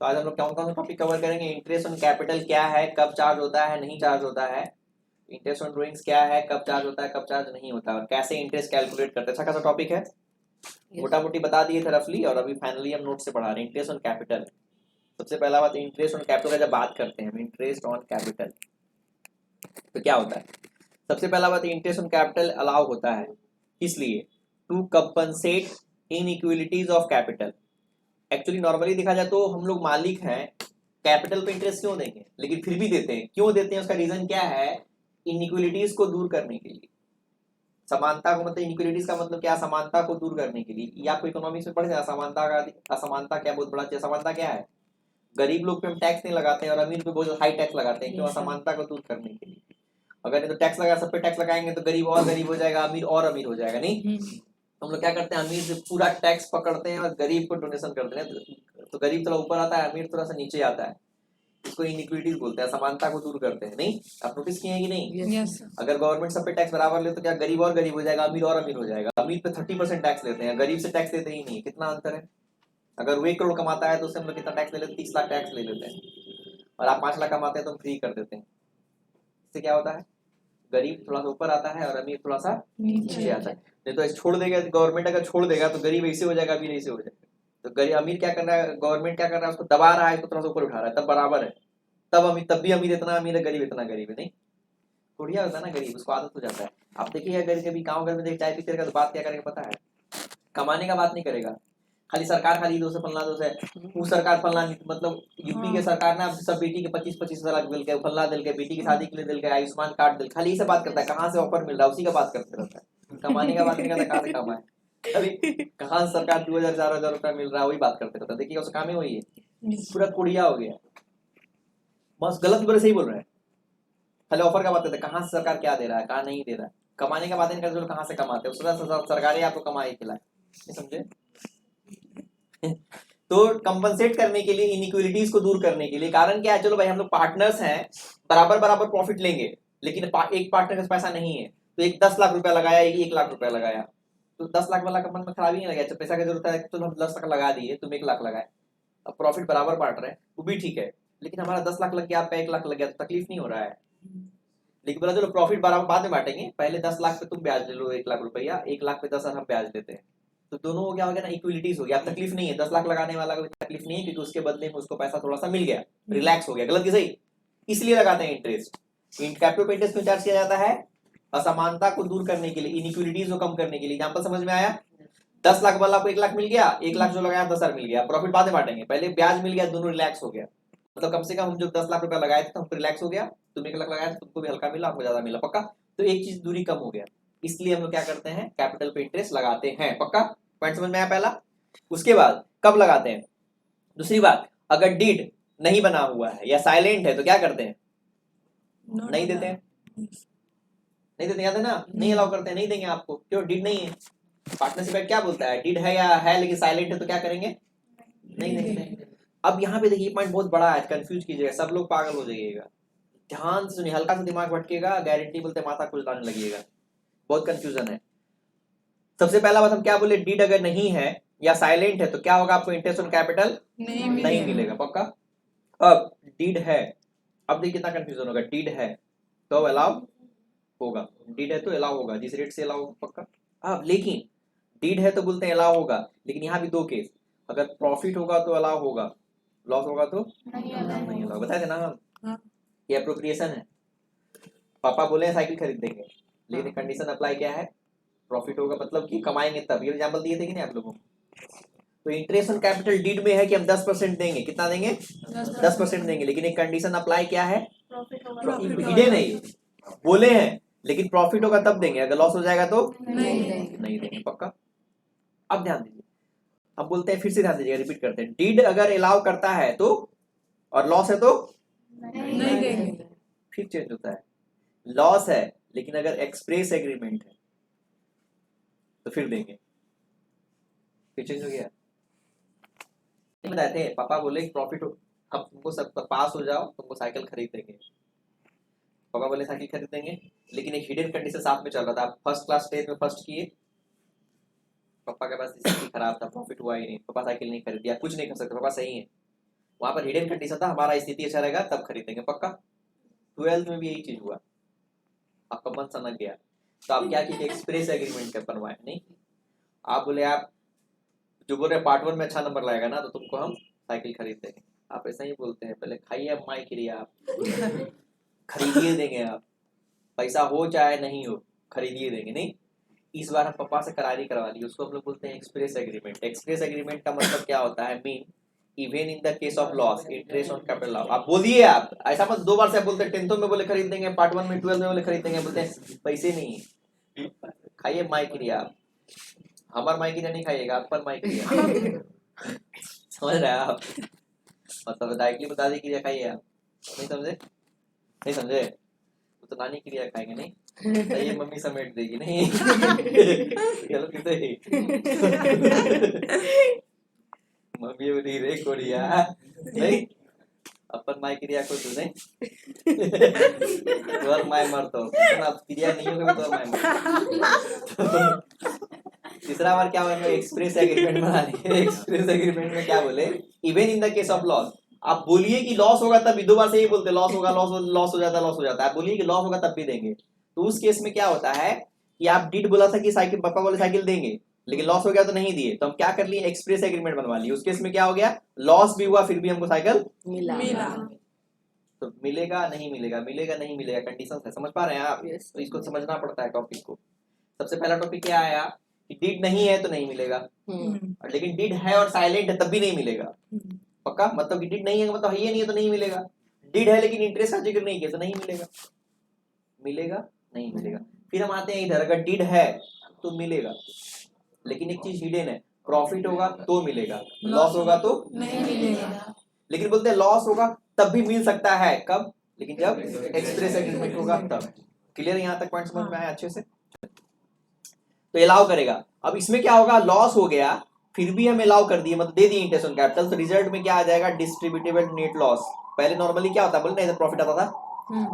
तो आज हम लोग कौन कौन सा टॉपिक कवर करेंगे? इंटरेस्ट ऑन कैपिटल क्या है, कब चार्ज होता है, नहीं चार्ज होता है। इंटरेस्ट ऑन ड्राइंग्स क्या है, कब चार्ज होता है, कब चार्ज नहीं होता, और कैसे इंटरेस्ट कैलकुलेट करते हैं। अच्छा खासा टॉपिक है, मोटा मोटी बता दिए थे रफली, और अभी फाइनली हम नोट से पढ़ा रहे हैं। इंटरेस्ट ऑन कैपिटल, सबसे पहला बात, इंटरेस्ट ऑन कैपिटल का जब बात करते हैं इंटरेस्ट ऑन कैपिटल तो क्या होता है? सबसे पहला बात, इंटरेस्ट ऑन कैपिटल अलाउ होता है इसलिए to compensate inequalities of capital. Actually normally देखा जाए तो हम लोग मालिक हैं, कैपिटल पे इंटरेस्ट क्यों देंगे, लेकिन फिर भी देते हैं। क्यों देते हैं, उसका रीजन क्या है? इनइक्वालिटीज को दूर करने के लिए। समानता को, मतलब इनइक्वालिटीज का मतलब क्या? समानता को दूर करने के लिए। या आपको इकोनॉमिक्स में पढ़ जाए असमानता का, असमानता क्या बहुत बड़ा चीज। असमानता क्या है? गरीब लोग पे हम टैक्स नहीं लगाते हैं और अमीर पे बहुत हाई टैक्स लगाते हैं। क्यों? असमानता को दूर करने के लिए। अगर तो टैक्स लगा, सब पे टैक्स लगाएंगे तो गरीब और गरीब हो जाएगा, अमीर और अमीर हो जाएगा। नहीं, हम लोग क्या करते हैं, अमीर से पूरा टैक्स पकड़ते हैं और गरीब को डोनेशन करते हैं। तो गरीब थोड़ा ऊपर आता है, अमीर थोड़ा सा नीचे आता है। इसको इनइक्विटीज बोलते हैं, समानता को दूर करते हैं। नहीं, आप नोटिस किए हैं कि नहीं? Yes. अगर गवर्नमेंट सब पे टैक्स बराबर ले तो क्या गरीब और गरीब हो जाएगा, अमीर और अमीर हो जाएगा। अमीर पे 30% टैक्स लेते हैं, गरीब से टैक्स लेते ही नहीं। कितना अंतर है? अगर वो 1 करोड़ कमाता है तो उससे हम लोग कितना टैक्स ले लेते हैं? 30 लाख टैक्स ले लेते हैं। और आप 5 लाख कमाते हैं तो हम फ्री कर देते हैं। इससे क्या होता है? गरीब थोड़ा सा ऊपर आता है और अमीर थोड़ा सा नीचे आता है। नहीं तो छोड़ देगा गवर्नमेंट, अगर छोड़ देगा तो गरीब ऐसे हो जाएगा, अमीर ऐसे हो जाएगा। तो गरीब, अमीर क्या कर रहा है, गवर्नमेंट क्या कर रहा है, उसको दबा रहा है, इसको थोड़ा सा ऊपर उठा रहा है, तब बराबर है। तब अमीर, तब भी अमीर इतना अमीर है, गरीब इतना गरीब है। नहीं, बढ़िया होता है ना, गरीब उसको आदत हो जाता है। आप देखिए, अगर कभी गाँव घर में देख चाय पीते रहेगा तो बात क्या करेगा पता है? कमाने का बात नहीं करेगा, खाली सरकार खाली दो से फलना दो से, वो सरकार फलना, मतलब यूपी के सरकार ना सब बेटी के 25-25 लाख दिल के, फलना दिल के, बेटी की शादी के लिए दिल के, आयुष्मान कार्ड दिल, खाली इसे बात करता है। कहाँ से ऑफर मिल रहा है उसी का बात करते रहता है, कमाने का बात नहीं करता। कहाँ से कमाए, अभी कहाँ से सरकार 2000 4000 रुपया मिल रहा है, वही बात करते रहता है। देखिए उसका काम ही वही है, पूरा कुड़िया हो गया। बस गलत बोले सही बोल रहे हैं, खाली ऑफर का बात करते हैं। कहाँ से सरकार क्या दे रहा है, कहाँ नहीं दे रहा है, कमाने का बात नहीं करते। कहाँ से कमाते हैं, उसका सरकार ही आपको कमाई खिलाए, समझे? तो कंपनसेट करने के लिए, इनइक्वालिटीज को दूर करने के लिए, कारण क्या है? चलो भाई हम लोग पार्टनर्स हैं, बराबर बराबर प्रॉफिट लेंगे, लेकिन एक पार्टनर के पास पैसा नहीं है तो एक 10 लाख रुपया लगाया, एक 1 लाख रुपया लगाया, तो 10 लाख वाला का मन में खराबी नहीं लगा। अच्छा पैसा की जरूरत है तो हम 10 लाख लगा दिए, तुम 1 लाख लगाए, अब प्रॉफिट बराबर बांट रहे हैं, वो भी ठीक है। लेकिन हमारा 10 लाख लग गया, आपका 1 लाख लग गया, तो तकलीफ नहीं हो रहा है। लेकिन बोला चलो प्रॉफिट बराबर बाद में बांटेंगे, पहले 10 लाख पे तुम ब्याज ले लो 1 लाख रुपया, 1 लाख पे 10 हम ब्याज लेते हैं। तो दोनों हो गया, हो गया ना, इक्विलिटीज हो गया। अब तकलीफ नहीं है, 10 लाख लगाने वाला को तकलीफ नहीं है, क्योंकि उसके बदले में उसको पैसा थोड़ा सा मिल गया, रिलैक्स हो गया। गलत की सही? इसलिए लगाते हैं इंटरेस्ट। कैपिटल पे इंटरेस्ट क्यों चार्ज किया जाता है? असमानता को दूर करने के लिए, इनइक्विलिटीज को कम करने के लिए। एग्जाम्पल समझ में आया? 10 लाख वाला को 1 लाख मिल गया, 1 लाख जो लगाया 10,000 मिल गया, प्रॉफिट बाद में बांटेंगे, पहले ब्याज मिल गया, दोनों रिलैक्स हो गया। मतलब कम से कम हम जो 10 लाख रुपया लगाए थे तो हम रिलैक्स हो गया, तुम 1 लाख लगाया तो तुमको भी हल्का मिला, हमको ज्यादा मिला, पक्का। तो एक चीज दूरी कम हो गया, इसलिए हम लोग क्या करते हैं, कैपिटल पे इंटरेस्ट लगाते हैं, पक्का। पॉइंट समझ में आया पहला? उसके बाद कब लगाते हैं? दूसरी बात, अगर डीड नहीं बना हुआ है या साइलेंट है तो क्या करते हैं? नहीं देते हैं। नहीं देते, याद है ना? नहीं अलाउ करते हैं, नहीं देंगे आपको। क्यों? डीड नहीं है। पार्टनरशिप एक्ट क्या बोलता है? डीड है या है लेकिन साइलेंट है तो क्या करेंगे? नहीं देंगे। अब यहाँ पे देखिए पॉइंट बहुत बड़ा है, कंफ्यूज कीजिएगा, सब लोग पागल हो जाइएगा। ध्यान से सुनिए, हल्का सा दिमाग भटकेगा, गारंटी बोलते माथा खुजलाने लगेगा, बहुत कंफ्यूजन है। सबसे पहला बात हम क्या बोले, डीड अगर नहीं है या साइलेंट है तो क्या होगा? आपको इंटरेस्ट ऑन कैपिटल नहीं मिलेगा, पक्का। अब डीड है, अब देखिए कितना कंफ्यूजन होगा। डीड है तो अलाउ होगा, डीड है तो अलाउ होगा, जिस रेट से अलाउ, पक्का। अब लेकिन डीड है तो बोलते हैं अलाउ होगा, लेकिन यहाँ भी दो केस, अगर प्रॉफिट होगा तो अलाउ होगा, लॉस होगा तो नहीं अलाउ। बताए थे ना हम, ये अप्रोप्रिएशन है। पापा बोले साइकिल खरीद देंगे, लेकिन कंडीशन अप्लाई क्या है? प्रॉफिट होगा, मतलब कि कमाएंगे तब। ये एग्जांपल दिए थे कि नहीं आप लोगों को? तो इंटरेस्ट ऑन कैपिटल डीड में है कि हम 10% देंगे। कितना देंगे? 10% देंगे, लेकिन एक कंडीशन अप्लाई क्या है? हिडन है ये, बोले हैं, लेकिन प्रॉफिट होगा तब देंगे, अगर लॉस हो जाएगा तो नहीं देंगे, पक्का। अब ध्यान दीजिए, अब बोलते हैं, फिर से ध्यान दीजिएगा, रिपीट करते हैं। डीड अगर अलाउ करता है तो, और लॉस है तो नहीं देंगे। फिर चेंज होता है। लॉस है लेकिन अगर एक्सप्रेस एग्रीमेंट है तो फिर देंगे, फिर चेंज हो गया। नहीं बताए थे, पापा बोले प्रॉफिट हो, अब तुमको सब पास हो जाओ, तुमको साइकिल खरीद देंगे। पापा बोले साइकिल खरीद देंगे, लेकिन एक हिडन कंडीशन साथ में चल रहा था। आप फर्स्ट क्लास स्टेज में फर्स्ट किए, पापा के पास स्थिति खराब था, प्रॉफिट हुआ ही नहीं, पापा साइकिल नहीं खरीद दिया, कुछ नहीं कर सकते, पापा सही है। वहां पर हिडन कंडीशन था हमारा स्थिति अच्छा रहेगा तब खरीदेंगे पक्का। 12th में भी यही चीज हुआ, आपका मन सनक गया तो आप क्या किए, एक्सप्रेस एग्रीमेंट कर बनवाए। नहीं, आप बोले आप जो बोल रहे पार्ट 1 में अच्छा नंबर लाएगा ना तो तुमको हम साइकिल खरीद देंगे। आप ऐसा ही बोलते हैं, पहले खाइए अब माई क्रिया, आप खरीदिए देंगे, आप पैसा हो चाहे नहीं हो खरीदिए देंगे। नहीं, इस बार हम पापा से करारी करवा ली, उसको हम लोग बोलते हैं एक्सप्रेस एग्रीमेंट। एक्सप्रेस एग्रीमेंट का मतलब क्या होता है, mean even in the case of loss interest on capital loss. आप बोलिए, आप ऐसा मत 2 बार से आप बोलते हैं 10th में बोले खरीद देंगे, पार्ट 1 में 12 में बोले खरीद देंगे, बोलते हैं पैसे नहीं है, खाइए माई क्रिया, आप हमार माई क्रिया नहीं खाइएगा, आप पर माई क्रिया समझ रहे हैं आप, मतलब डायरेक्टली बता दी क्रिया खाइए आप, नहीं समझे, नहीं समझे तो नानी क्रिया खाएंगे। नहीं तो ये मम्मी समेट देगी। नहीं चलो किसे मम्मी बोली रे कोरिया, नहीं अपन माई क्रिया को तू नहीं तोर माय मरतो, अब क्रिया नहीं होगा तो माय मरतो। तीसरा बार क्या हुआ, एक्सप्रेस एग्रीमेंट बना लिए। एक्सप्रेस एग्रीमेंट में क्या बोले, even in the case of loss. आप बोलिए कि लॉस होगा तब भी, 2 बार से ही बोलते लॉस होगा, लॉस हो जाता, लॉस हो जाता है, आप बोलिए कि लॉस होगा तब भी देंगे। तो उस केस में क्या होता है कि आप डिड बोला था कि साइकिल पापा बोले साइकिल देंगे, लेकिन लॉस हो गया तो नहीं दिए, तो हम क्या कर लिए, एक्सप्रेस एग्रीमेंट बनवा लिए। उस केस में क्या हो गया, लॉस भी हुआ फिर भी हमको साइकिल मिला। तो मिलेगा नहीं मिलेगा, मिलेगा नहीं मिलेगा, कंडीशन है, समझ पा रहे हैं आप। Yes. तो इसको समझना पड़ता है टॉपिक को। सबसे पहला टॉपिक क्या आया कि डिड नहीं है तो नहीं मिलेगा, और लेकिन डिड है और साइलेंट है तब भी नहीं मिलेगा। पक्का, मतलब कि डिड नहीं है मतलब है ही नहीं है तो नहीं मिलेगा, डिड है लेकिन इंटरेस्ट का जिक्र नहीं किया तो नहीं मिलेगा, मिलेगा नहीं मिलेगा। फिर हम आते हैं इधर, अगर डिड है तो मिलेगा, लेकिन एक चीज हिडन है, प्रॉफिट होगा तो मिलेगा, लॉस होगा तो नहीं मिलेगा। लेकिन बोलते हैं लॉस होगा तब भी मिल सकता है, कब, लेकिन जब एक्सप्रेस एग्रीमेंट होगा तब। क्लियर, यहाँ तक पॉइंट समझ में आया अच्छे से। तो अलाउ करेगा। अब इसमें क्या होगा, लॉस हो गया फिर भी हम अलाउ कर दिए, मतलब दे दिए इंटरेस्ट ऑन कैपिटल, तो रिजल्ट में क्या आ जाएगा, डिस्ट्रीब्यूटेबल नेट लॉस। पहले नॉर्मली क्या होता है, बोले ना प्रॉफिट आता था,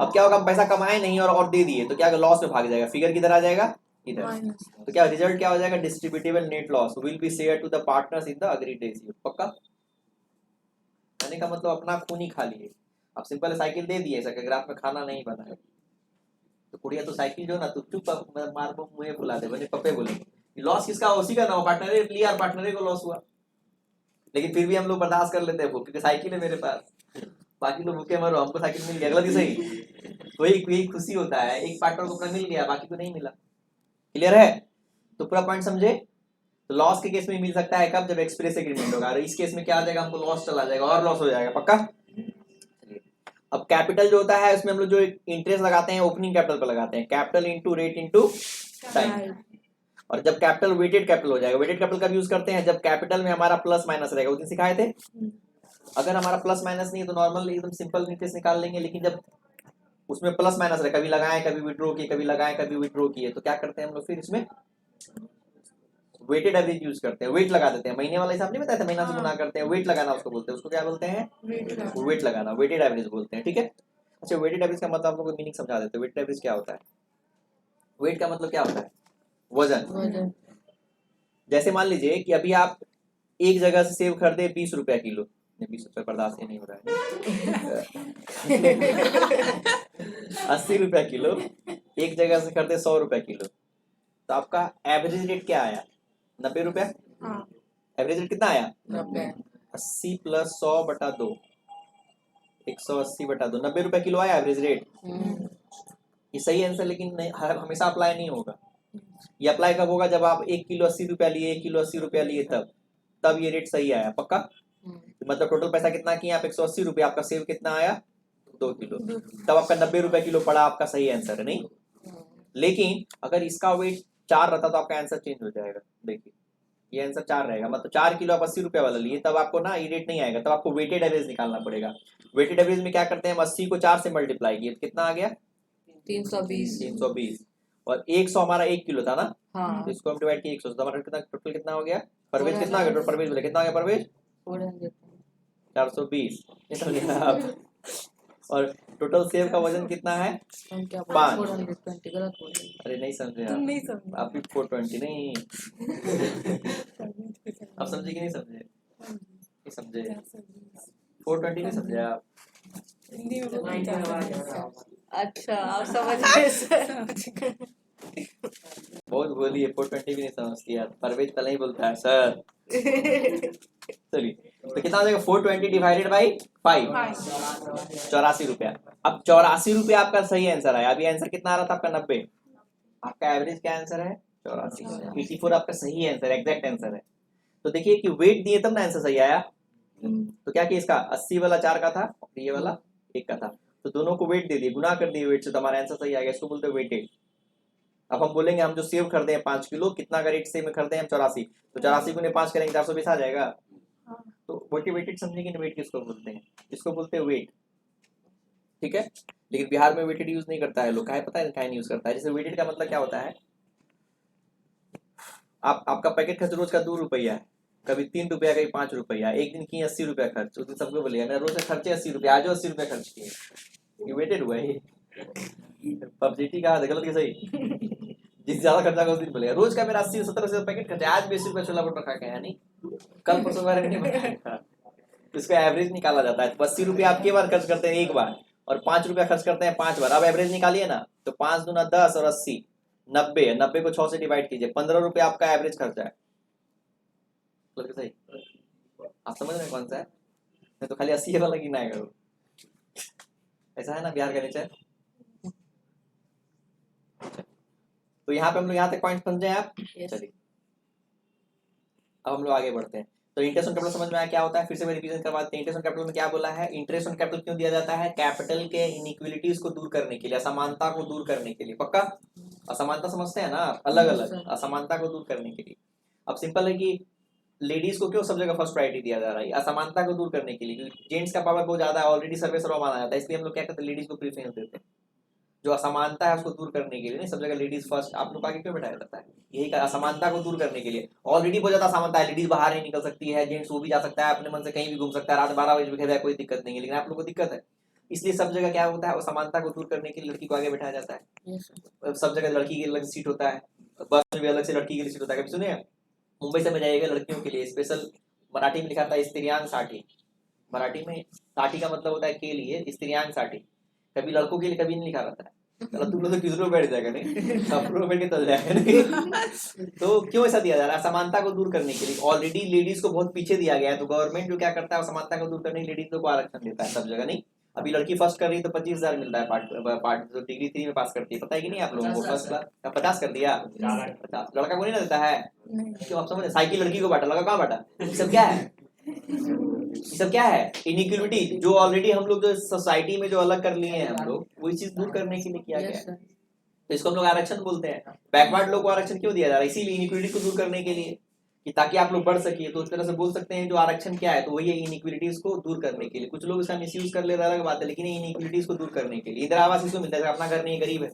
अब क्या होगा, हम पैसा कमाए नहीं और दे दिए तो क्या लॉस में भाग जाएगा, फिगर किधर आ जाएगा, इधर। तो क्या रिजल्ट क्या हो जाएगा, distributable net loss will be share to the partners in the agreed ratio. पक्का, कहने का मतलब अपना खून ही खा लिए। अब सिंपल साइकिल दे दिए, ऐसा रात में खाना नहीं बना है तो कुड़िया तो साइकिल जो ना तू चुप मार को मुंह फुला दे, बने पप्पे बोले लॉस किसका, उसी का ना, पार्टनर लिया और पार्टनर को लॉस हुआ, लेकिन फिर भी हम लोग बर्दाश्त कर लेते हैं वो, क्योंकि साइकिल है मेरे पास, बाकी लोग भूखे मरो, हमको साइकिल मिल गया, गलत ही सही, वही खुशी होता है, एक पार्टनर को अपना मिल गया बाकी को नहीं मिला। क्लियर है, तो पूरा पॉइंट समझे। तो लॉस के केस में मिल सकता है कब, जब एक्सप्रेस एग्रीमेंट होगा, और इस केस में क्या आ जाएगा, हमको लॉस चला जाएगा और लॉस हो जाएगा। पक्का। अब कैपिटल जो होता है उसमें हम लोग जो इंटरेस्ट लगाते हैं ओपनिंग कैपिटल पर लगाते हैं, capital into rate into time. और जब कैपिटल वेटेड कैपिटल हो जाएगा, वेटेड कैपिटल कब यूज करते हैं, जब कैपिटल में हमारा प्लस माइनस रहेगा, उस दिन सिखाए थे। अगर हमारा प्लस माइनस नहीं है तो नॉर्मल एकदम सिंपल इंटरेस्ट निकाल लेंगे, लेकिन जब उसमें प्लस माइनस रहे, कभी लगाएं कभी विड्रॉ किए, कभी लगाएं कभी विड्रॉ किए, तो क्या करते हैं हम लोग, फिर इसमें वेटेड एवरेज यूज करते हैं, वेट लगा देते हैं। महीने वाला हिसाब नहीं बताया था, महीना से गुना करते हैं, वेट लगाना उसको बोलते हैं, उसको क्या बोलते हैं, वेट लगाना, वेटेड एवरेज बोलते हैं। ठीक है, अच्छा वेटेड एवरेज का मतलब आप लोगों को मीनिंग समझा देते हैं। वेटेड एवरेज क्या होता है, वेट का मतलब क्या होता है, वजन। जैसे मान लीजिए कि अभी आप एक जगह से सेब खरीदे 20 रुपया किलो, 20 रुपया बर्दाश्त ही नहीं हो रहा है 80 रुपया किलो, एक जगह से खरीदे 100 रुपया किलो, तो आपका एवरेज रेट क्या आया, 90 रुपया। एवरेज रेट कितना आया, 80 प्लस 100 बटा 2, 180 बटा 2, 90 रुपया किलो आया एवरेज रेट। ये सही आंसर, लेकिन नहीं, हमेशा अप्लाई नहीं होगा। ये अप्लाई कब होगा, जब आप 1 किलो 80 रुपया लिए, 1 किलो 80 रुपया लिए, तब ये रेट सही आया। पक्का, मतलब टोटल पैसा कितना किया आप, 180 रुपया, आपका सेव कितना आया 2 किलो, तब आपका 90 रुपया किलो पड़ा, आपका सही आंसर है। नहीं, लेकिन अगर इसका वेट 4 रहता तो आपका आंसर चेंज हो जाएगा। देखिए ये आंसर 4 रहेगा, मतलब 4 किलो आप 80 रुपया वाला लिए, तब आपको ना ये रेट नहीं आएगा, तब आपको वेटेड एवरेज निकालना पड़ेगा। वेटेड एवरेज में क्या करते हैं, हम 80 को 4 से मल्टीप्लाई किए, कितना आ गया 320, और 100 हमारा 1 किलो था ना, तो इसको हम डिवाइड किए 100 से, हमारा कितना टोटल कितना हो गया, परवेज कितना हो गया, टोटल परवेज बोले कितना हो गया, परवेज 420, समझे आप। और टोटल सेव का वजन कितना है 5, अरे नहीं समझे आप, नहीं समझे, आप भी 420 नहीं आप समझे कि नहीं समझे, नहीं समझे। 420 नहीं समझे आप? हिंदी में बोलो। अच्छा आप समझ गए सर। बहुत बोलिए, 420 भी नहीं समझती यार, परवेज पहले ही बोलता है सर। चलिए, तो कितना हो जाएगा 420 डिवाइडेड बाई 5, 84 रुपया। अब 84 रुपया आपका सही आंसर है। अभी आंसर कितना आ रहा था आपका 90, आपका एवरेज क्या आंसर है 84, 84 आपका सही आंसर, एग्जैक्ट आंसर है। तो देखिए कि वेट दिए तब ना आंसर सही आया। तो क्या किया, इसका 80 वाला 4 का था और ये वाला 1 का था, तो दोनों को वेट दे दिए, गुना कर दिए वेट से, तो हमारा आंसर सही आ गया। इसको बोलते हैं वेटेड। अब हम बोलेंगे हम जो सेव खरीदे हैं 5 किलो, कितना का रेट से में खरीदे हैं हम 84, तो 84 गुने 5 करेंगे 420 आ जाएगा। तो मोटिवेटेड समझेंगे ना, वेट किसको बोलते हैं, इसको बोलते हैं वेट। ठीक है, लेकिन बिहार में वेटेड यूज नहीं करता है लोग, क्या पता है क्या यूज करता है। जैसे वेटेड का मतलब क्या होता है, आपका पैकेट खर्च रोज का 2 रुपया है, कभी 3 रुपया कभी 5 रुपया, एक दिन की 80 रुपया खर्च, उस दिन सबको बोलेगा मेरा रोज का खर्चे 80 रुपया, आज 80 रुपया खर्च किए, ये वेटेड हुआ है। पब्लिसिटी कहा था गलत कि सही? जिस ज्यादा खर्चा का उस दिन बोलेगा रोज का मेरा 80-70 से पैकेट खर्चा, आज 20 रुपया छोला भटूरा खा के आया, नहीं कल परसों बार नहीं बताया। इसका एवरेज निकाला जाता है। 80 रुपया आप के बार खर्च करते हैं एक बार, और 5 रुपया खर्च करते हैं 5 बार। अब एवरेज निकालिए ना, तो 5 दूना 10 और 80 90 है, 90 को 6 से डिवाइड कीजिए, 15 रुपया आपका एवरेज खर्चा है। सही, आप समझ रहे हैं कौन सा है? नहीं तो खाली 80 वाला गिना है करो, ऐसा है ना बिहार का नेचर। तो यहाँ पे हम लोग यहाँ तक पॉइंट समझे आप? चलिए अब हम लोग आगे बढ़ते हैं। तो इंटरेस्ट ऑन कैपिटल समझ में आया क्या होता है, फिर से मैं रिवीजन करवाते हैं। इंटरेस्ट ऑन कैपिटल में क्या बोला है, इंटरेस्ट ऑन कैपिटल क्यों दिया जाता है, कैपिटल के इनइक्वालिटीज को दूर करने के लिए, असमानता को दूर करने के लिए। पक्का असमानता समझते हैं ना, अलग अलग असमानता को दूर करने के लिए। अब सिंपल है कि लेडीज को क्यों सब जगह फर्स्ट प्रायोरिटी दिया जा रहा है, असमानता को दूर करने के लिए, क्योंकि जेंट्स का पावर बहुत ज्यादा है, ऑलरेडी सर्वे सर्वा माना जाता है, इसलिए हम लोग क्या करते हैं लेडीज को प्रीफरेंस देते हैं। जो असमानता है उसको दूर करने के लिए, नहीं सब जगह लेडीज फर्स्ट, आप लोग आगे क्यों बैठाया जाता है, यही का असमानता को दूर करने के लिए। ऑलरेडी बहुत ज्यादा असमानता है, लेडीज बाहर नहीं निकल सकती है, जेंट्स वो भी जा सकता है अपने मन से कहीं भी घूम सकता है, रात 12 बजे भी खेला, कोई दिक्कत नहीं है, लेकिन आप लोग को दिक्कत है। इसलिए सब जगह क्या होता है, असमानता को दूर करने के लिए लड़की को आगे बैठाया जाता है। सब जगह लड़की के अलग सीट होता है, बस में भी अलग से लड़की के लिए सीट होता है। कभी सुने मुंबई से में जाइएगा लड़कियों के लिए स्पेशल, मराठी में लिखा था स्त्रियांग साठी, मराठी में साठी का मतलब होता है के लिए, स्त्रियांग साठी। कभी लड़कों के लिए कभी नहीं लिखा रहता है, चलो तुम लोग तो किधरों बैठ जाएगा, नहीं सब लोग बैठ के चल जाएगा, नहीं। तो क्यों ऐसा दिया जा रहा है, समानता को दूर करने के लिए। ऑलरेडी लेडीज को बहुत पीछे दिया गया है, तो गवर्नमेंट जो क्या करता है समानता को दूर करने के लिए लेडीज को आरक्षण देता है सब जगह। नहीं अभी लड़की फर्स्ट कर रही है तो 25,000 मिलता है, पार्ट जो डिग्री 3 में पास करती है, पता है कि नहीं आप लोगों को, फर्स्ट क्लास 50 कर दिया, 50 लड़का को नहीं ना देता है, क्यों आप समझ, साइकिल लड़की को बांटा, लड़का कहाँ बांटा, ये सब क्या है, ये सब क्या है, इनइक्वालिटी जो ऑलरेडी हम लोग जो सोसाइटी में जो अलग कर लिए हैं हम लोग, वही चीज दूर करने के लिए किया गया है। तो इसको हम लोग आरक्षण बोलते हैं। बैकवर्ड लोग को आरक्षण क्यों दिया जा रहा है, इसीलिए इनइक्वालिटी को दूर करने के लिए, कि ताकि आप लोग बढ़ सकिए। तो उस तरह से बोल सकते हैं जो आरक्षण क्या है, तो वही है इनइक्वालिटीज को दूर करने के लिए। कुछ लोग इसका मिसयूज कर ले रहे, अलग बात है, लेकिन इनइक्वालिटीज को दूर करने के लिए। इंदिरा आवास इसको मिलता है, अपना घर नहीं है, गरीब है,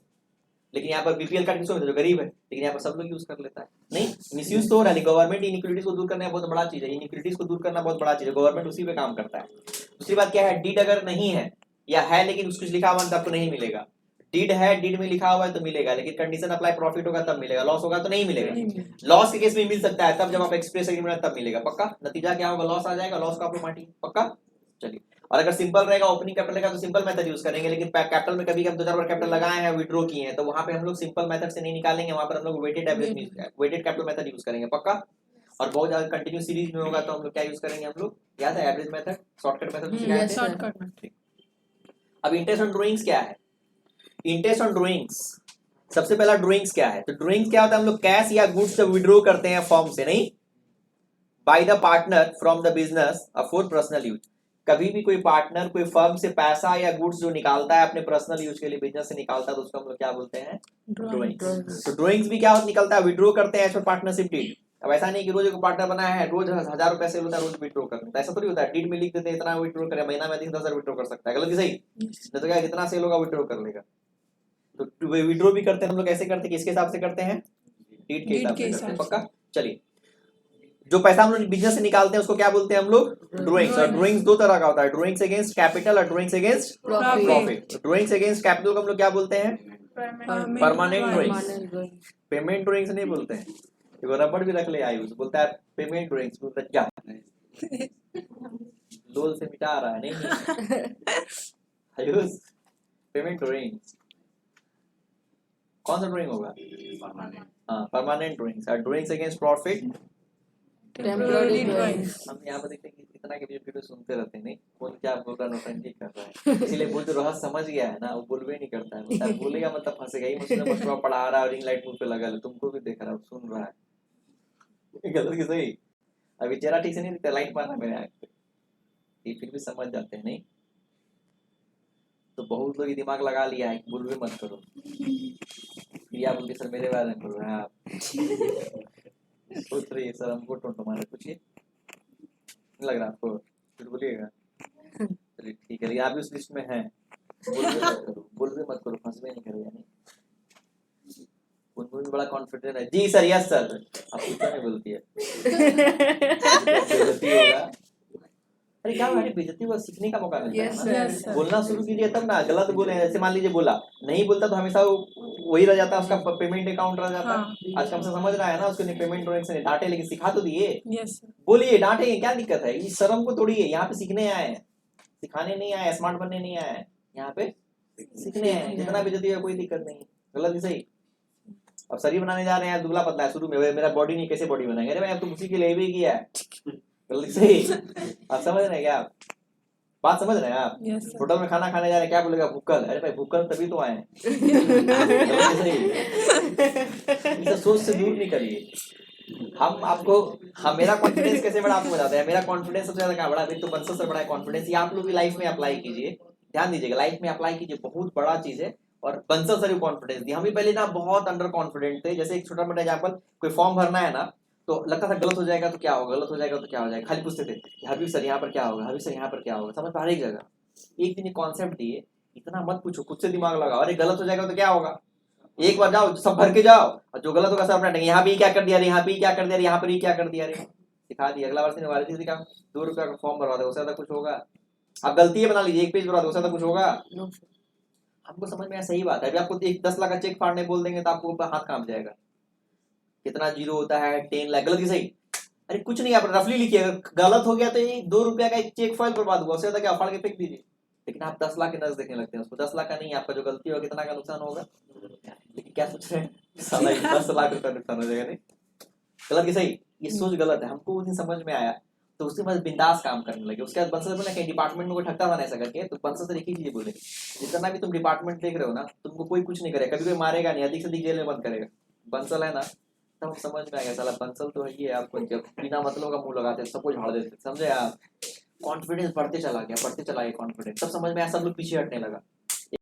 लेकिन यहाँ पर बीपीएल कार्ड किसको मिलता है, जो गरीब है, लेकिन यहाँ पर सब लोग यूज कर लेता है। नहीं मिसयूज तो हो रहा है, गवर्नमेंट इनइक्वालिटीज को दूर करना बहुत बड़ा चीज है, इनइक्वालिटीज को दूर करना बहुत बड़ा चीज है, गवर्नमेंट उसी पे काम करता है। दूसरी बात क्या है, डीड अगर नहीं है या है लेकिन कुछ लिखा हुआ तो आपको नहीं मिलेगा। डीड है, डीड में लिखा हुआ है तो मिलेगा, लेकिन कंडीशन अप्लाई प्रॉफिट होगा तब मिलेगा, लॉस होगा तो नहीं मिलेगा। लॉस के केस में मिल सकता है, तब जब आप एक्सप्रेस एग्रीमेंट तब मिलेगा। पक्का नतीजा क्या होगा, लॉस आ जाएगा, लॉस का आप लोग मांटिए। पक्का चलिए, और अगर सिंपल रहेगा ओपनिंग कैपिटल रहेगा तो सिंपल मेथड यूज करेंगे, लेकिन कैपिटल में कभी हम 2-4 बार कैपिटल लगाए हैं, विड्रॉ किए हैं, तो वहां पे हम लोग सिंपल मेथड से नहीं निकालेंगे, वहां पर हम लोग weighted average weighted capital method use करेंगे। पक्का, और बहुत ज्यादा कंटिन्यू सीरीज में होगा तो हम लोग क्या यूज करेंगे, हम लोग याद है average method, shortcut method shortcut. अब इंटरेस्ट ऑन ड्राइंग्स क्या है, इंटरेस्ट ऑन ड्राइंग्स सबसे पहला ड्राइंग्स क्या है, तो ड्राइंग्स क्या होता है, हम लोग कैश या गुड्स जब विड्रॉ करते हैं फॉर्म से, नहीं by the partner from the business for personal use. कभी भी कोई पार्टनर कोई फर्म से पैसा या गुड्स जो निकालता है अपने पर्सनल यूज के लिए, बिजनेस से निकालता है, तो उसको हम लोग क्या बोलते हैं, ड्राइंग्स। तो ड्राइंग्स भी क्या निकलता है, विड्रॉ करते हैं एज पर पार्टनरशिप डीड। अब ऐसा नहीं कि रोज एक पार्टनर बनाया है, रोज 1000 रुपए से होता है, रोज विड्रॉ करता है, ऐसा थोड़ी होता है। डीड में लिख देते हैं इतना विड्रॉ करे, महीना में 10,000 विड्रॉ कर सकता है, गलत कि सही, नहीं तो क्या कितना सेल होगा विड्रॉ कर लेगा। तो विड्रॉ भी करते हैं हम लोग, कैसे करते हैं, किसके हिसाब से करते हैं, डीड के हिसाब से करते हैं। पक्का चलिए, जो पैसा हम लोग बिजनेस से निकालते हैं उसको क्या बोलते हैं हम लोग, ड्राइंग्स। और ड्राइंग्स दो तरह का होता है, ड्राइंग्स अगेंस्ट कैपिटल और drawings against profit. Drawings against capital को हम लोग क्या बोलते हैं, परमानेंट ड्राइंग्स। पेमेंट ड्राइंग्स नहीं बोलते हैं, देखो रबड़ भी रख ले आयुष बोलता है पेमेंट ड्राइंग्स, बोलता है क्या सोल से मिटा रहा है नहीं। आयुष पेमेंट ड्राइंग कौन सा ड्राइंग होगा? हाँ permanent drawings are drawings against profit. Temporary drawings. हम यहाँ पर देखते हैं कि इतना के वीडियो सुनते रहते हैं, नहीं कौन क्या बोल रहा है, नौटंकी कर रहा है, इसीलिए बोल जो रहस्य समझ गया है ना वो बोलवे नहीं करता है, मतलब बोलेगा मतलब फंसेगा ही। मुझसे मशरूम पढ़ा रहा है और रिंग लाइट मुंह पे लगा है, तुमको भी देख रहा है सुन रहा है, गलत की सही। अभी चेहरा ठीक से नहीं दिखता, लाइट मारना मेरे आँख पे, ये फिर भी समझ जाते हैं नहीं। तो बहुत लोग ये दिमाग लगा लिया है कि बोलवे मत करो, प्रिया बोलती सर मेरे बारे में बोल रहे हैं आप, सोच रही है सर हमको टोंटो मारे, कुछ ये नहीं लग रहा आपको, फिर बोलिएगा। चलिए ठीक है, लेकिन आप भी उस लिस्ट में हैं, बोलवे मत करो, फंसवे नहीं करो यानी। उनको भी बड़ा कॉन्फिडेंट है, जी सर यस सर, आप कुछ नहीं बोलती है, बेइज्जती होगा। अरे क्या हुआ, बेइज्जती हुआ सीखने का मौका मिलता Yes, है sir. ना। बोलना शुरू कीजिए तब ना, गलत बोले जैसे मान लीजिए बोला नहीं बोलता तो हमेशा वही रह जाता है, उसका पेमेंट अकाउंट रह जाता है। आज हमसे समझ रहा है ना, उसको पेमेंट से डांटे, लेकिन सिखा तो दिए, बोलिए डांटेंगे क्या दिक्कत है, इस शर्म को तोड़िए, यहाँ पे सीखने आए हैं, सिखाने नहीं आए, स्मार्ट बनने नहीं आए हैं, यहाँ पे सीखने आए हैं। जितना बेइज्जती है कोई दिक्कत नहीं, गलत ही सही। अब शरीर बनाने जा रहे हैं, दुबला पतला है, शुरू में मेरा बॉडी नहीं, कैसे बॉडी बनाएंगे, अरे भाई अब तो उसी के लिए भी किया है, गलत ही सही। आप समझ रहे हैं क्या, आप बात समझ रहे हैं आप? होटल में खाना खाने जा रहे हैं, क्या बोलेगा भूखल, अरे भाई भूखल तभी तो आए हैं, इसे सोच से दूर नहीं करिए। हम आपको, हाँ मेरा कॉन्फिडेंस कैसे बड़ा आपको बताते हैं, मेरा कॉन्फिडेंस सबसे ज्यादा क्या बड़ा, अभी तो बंसल से बड़ा है कॉन्फिडेंस, ये आप लोग भी लाइफ में अप्लाई कीजिए, ध्यान दीजिएगा, लाइफ में अप्लाई कीजिए, बहुत बड़ा चीज है। और बंसल सर कॉन्फिडेंस दी, हम भी पहले ना बहुत अंडर कॉन्फिडेंट थे। जैसे एक छोटा मोटा एग्जाम्पल, कोई फॉर्म भरना है ना, तो लगता था गलत हो जाएगा तो क्या होगा, गलत हो जाएगा तो क्या हो जाएगा, खाली पूछते थे हबीब सर यहाँ पर क्या होगा, हबीब सर यहाँ पर क्या होगा, समझ पा रही जगह। एक दिन ये कॉन्सेप्ट दिए, इतना मत पूछो, खुद से दिमाग लगाओ, अरे गलत हो जाएगा तो क्या होगा, एक बार जाओ सब भर के जाओ, और जो गलत होगा सब अपना यहाँ भी क्या कर दिया, यहाँ भी क्या कर दिया, यहाँ पर ही क्या कर दिया, अरे सिखा दिया। अगला वर्ष वाले सिखा, 2 रुपया का फॉर्म भरवा दे, उससे ज्यादा कुछ होगा? आप गलती है बना लीजिए, 1 पेज भरवा दो, उससे ज्यादा कुछ होगा? हमको समझ में आया, सही बात है। अभी आपको 10 लाख का चेक फाड़ने बोल देंगे तो आपको हाथ कांप जाएगा, कितना जीरो होता है 10 लाख, गलत ही सही। अरे कुछ नहीं, आप रफली लिखिए, गलत हो गया तो ये 2 रुपया का एक चेक फाइल बर्बाद हुआ, उससे ज्यादा क्या, फाड़ के फेंक दीजिए। लेकिन आप 10 लाख के नजर देखने लगते हैं उसको, 10 लाख का नहीं, आपका जो गलती होगा कितना का नुकसान होगा, लेकिन क्या सोच रहे हैं साला 10 लाख रुपया नुकसान हो जाएगा। नहीं, गलत की सही, ये सोच गलत है। हमको उस दिन समझ में आया, तो उसके बाद बिंदास काम करने लगे। उसके बाद बंसल बोला कहीं डिपार्टमेंट में कोई ठट्टा बना ऐसा करके, तो बंसल से एक ही चीज बोले, जितना भी तुम डिपार्टमेंट देख रहे हो ना, तुमको कोई कुछ नहीं करेगा, कभी कोई मारेगा नहीं, अधिक से अधिक जेल में बंद करेगा। बंसल है ना, तब समझ में आ गया साला बंसल तो है ही है, आपको जब बिना मतलब का मुंह लगाते सबको झाड़ देते, समझे आप? कॉन्फिडेंस बढ़ते चला गया कॉन्फिडेंस, तब समझ में आया, सब लोग पीछे हटने लगा।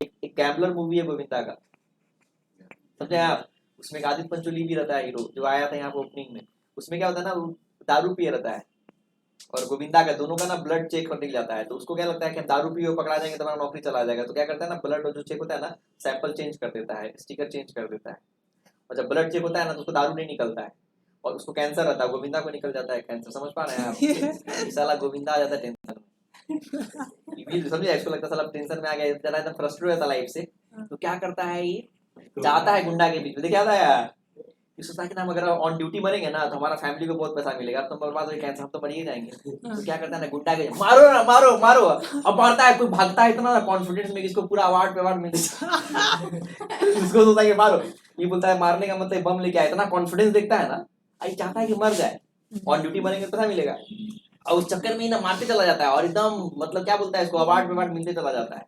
एक गैम्बलर मूवी है गोविंदा का, समझे आप? उसमें एक आदित्य पंचोली भी रहता है हीरो, जो आया था यहाँ पे ओपनिंग में। उसमें क्या होता है ना, वो दारू पिए रहता है, और गोविंदा का दोनों का ना ब्लड चेक करने जाता है। तो उसको क्या लगता है कि हम दारू पियो पकड़ा जाएंगे तो हमारा नौकरी चला जाएगा, तो क्या करता है ना, ब्लड जो चेक होता है ना, सैंपल चेंज कर देता है, स्टिकर चेंज कर देता है, और जब ब्लड चेक होता है ना तो उसको दारू नहीं निकलता है, और उसको कैंसर रहता है। गोविंदा को निकल जाता है कैंसर, समझ पा रहे हैं आप? साला गोविंदा आ जाता है टेंशन में, समझे? इसको लगता है साला टेंशन में आ गया, एकदम फ्रस्ट्रेट हो जाता है लाइफ से। तो क्या करता है, ये जाता है गुंडा के बीच में, क्या आता है यार, सोचता है कि हम अगर ऑन ड्यूटी मरेंगे ना तो हमारा फैमिली को बहुत पैसा मिलेगा, अब तो बर्बाद हो कैंसर, हम तो मर ही जाएंगे। तो क्या करता है ना, गुंडा के मारो ना, मारो मारो, अब मारता है, कोई भागता है इतना ना कॉन्फिडेंस में, इसको पूरा अवार्ड पे अवार्ड मिलता उसको सोचता है कि मारो, ये बोलता है मारने का मतलब बम लेके आया, इतना कॉन्फिडेंस देखता है ना, आई चाहता है कि मर जाए, ऑन ड्यूटी मरेंगे तो पैसा मिलेगा, और उस चक्कर में ही ना मारते चला जाता है, और एकदम मतलब क्या बोलता है, इसको अवार्ड पे अवार्ड मिलते चला जाता है।